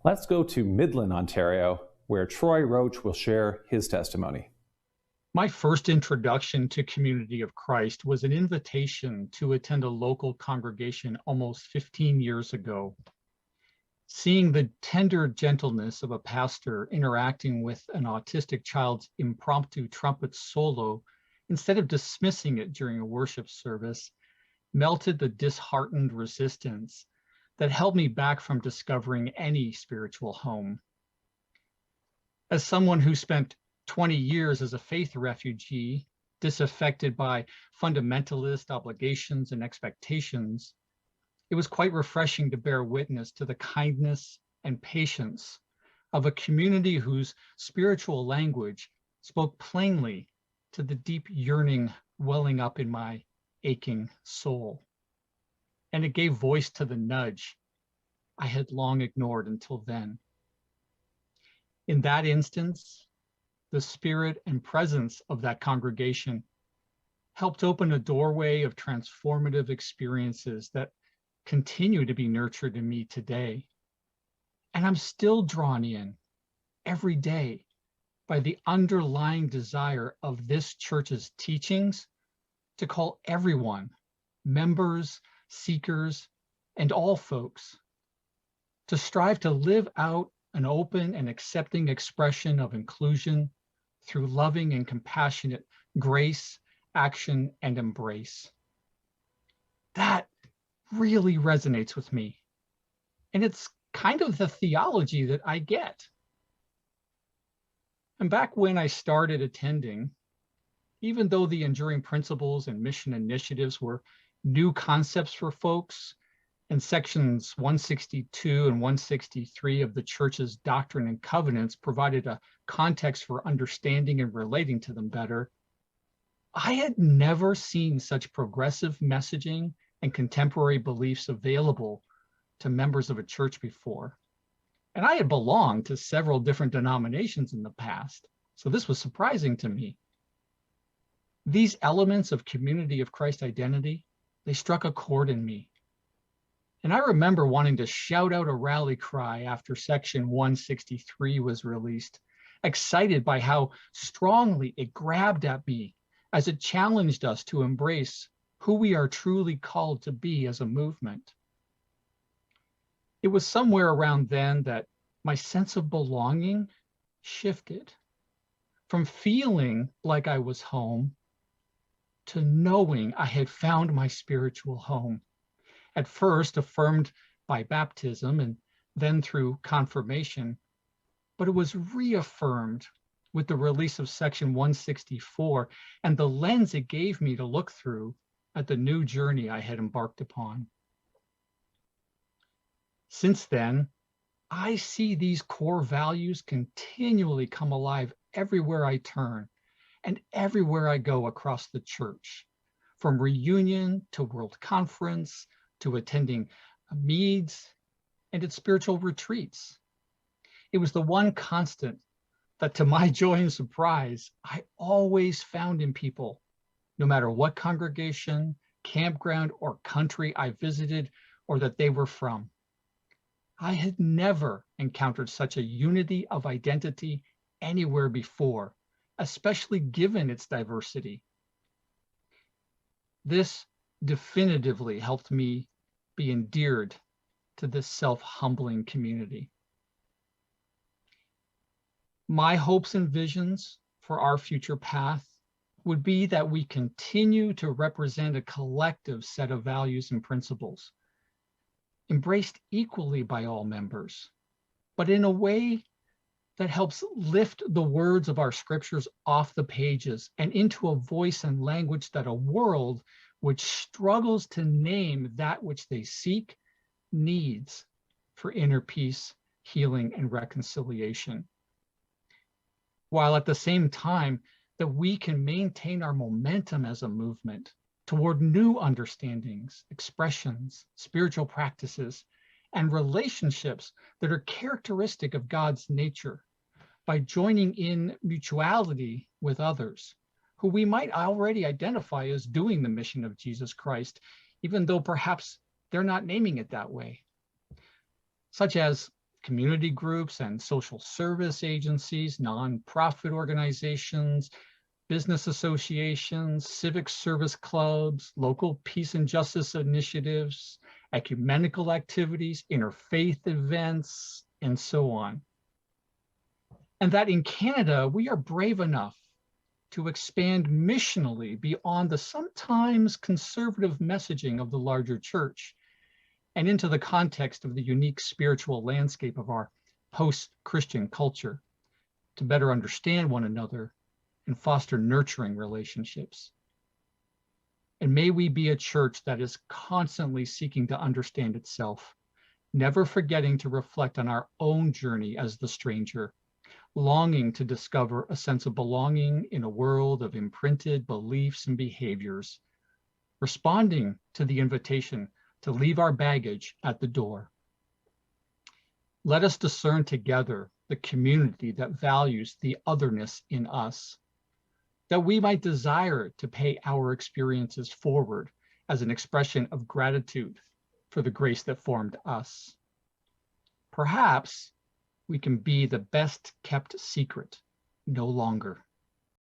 Let's go to Midland, Ontario, where Troy Roach will share his testimony. My first introduction to Community of Christ was an invitation to attend a local congregation almost 15 years ago. Seeing the tender gentleness of a pastor interacting with an autistic child's impromptu trumpet solo, instead of dismissing it during a worship service, melted the disheartened resistance that held me back from discovering any spiritual home. As someone who spent 20 years as a faith refugee, disaffected by fundamentalist obligations and expectations, it was quite refreshing to bear witness to the kindness and patience of a community whose spiritual language spoke plainly to the deep yearning welling up in my aching soul. And it gave voice to the nudge I had long ignored until then. In that instance, the spirit and presence of that congregation helped open a doorway of transformative experiences that continue to be nurtured in me today. And I'm still drawn in every day by the underlying desire of this church's teachings to call everyone, members, seekers, and all folks, to strive to live out an open and accepting expression of inclusion through loving and compassionate grace, action, and embrace. That really resonates with me. And it's kind of the theology that I get. And back when I started attending, even though the enduring principles and mission initiatives were new concepts for folks, and sections 162 and 163 of the church's Doctrine and Covenants provided a context for understanding and relating to them better, I had never seen such progressive messaging and contemporary beliefs available to members of a church before. And I had belonged to several different denominations in the past, so this was surprising to me. These elements of Community of Christ identity, they struck a chord in me. And I remember wanting to shout out a rally cry after section 163 was released, excited by how strongly it grabbed at me as it challenged us to embrace who we are truly called to be as a movement. It was somewhere around then that my sense of belonging shifted from feeling like I was home to knowing I had found my spiritual home. At first affirmed by baptism and then through confirmation, but it was reaffirmed with the release of section 164 and the lens it gave me to look through at the new journey I had embarked upon. Since then, I see these core values continually come alive everywhere I turn and everywhere I go across the church, from reunion to World Conference, to attending meads and its spiritual retreats. It was the one constant that, to my joy and surprise, I always found in people, no matter what congregation, campground, or country I visited or that they were from. I had never encountered such a unity of identity anywhere before, especially given its diversity. This definitively helped me be endeared to this self-humbling community. My hopes and visions for our future path would be that we continue to represent a collective set of values and principles, embraced equally by all members, but in a way that helps lift the words of our scriptures off the pages and into a voice and language that a world which struggles to name that which they seek needs for inner peace, healing, and reconciliation. While at the same time that we can maintain our momentum as a movement toward new understandings, expressions, spiritual practices, and relationships that are characteristic of God's nature by joining in mutuality with others who we might already identify as doing the mission of Jesus Christ, even though perhaps they're not naming it that way. Such as community groups and social service agencies, nonprofit organizations, business associations, civic service clubs, local peace and justice initiatives, ecumenical activities, interfaith events, and so on. And that in Canada, we are brave enough to expand missionally beyond the sometimes conservative messaging of the larger church and into the context of the unique spiritual landscape of our post-Christian culture to better understand one another and foster nurturing relationships. And may we be a church that is constantly seeking to understand itself, never forgetting to reflect on our own journey as the stranger, longing to discover a sense of belonging in a world of imprinted beliefs and behaviors, responding to the invitation to leave our baggage at the door. Let us discern together the community that values the otherness in us, that we might desire to pay our experiences forward as an expression of gratitude for the grace that formed us. Perhaps we can be the best kept secret no longer.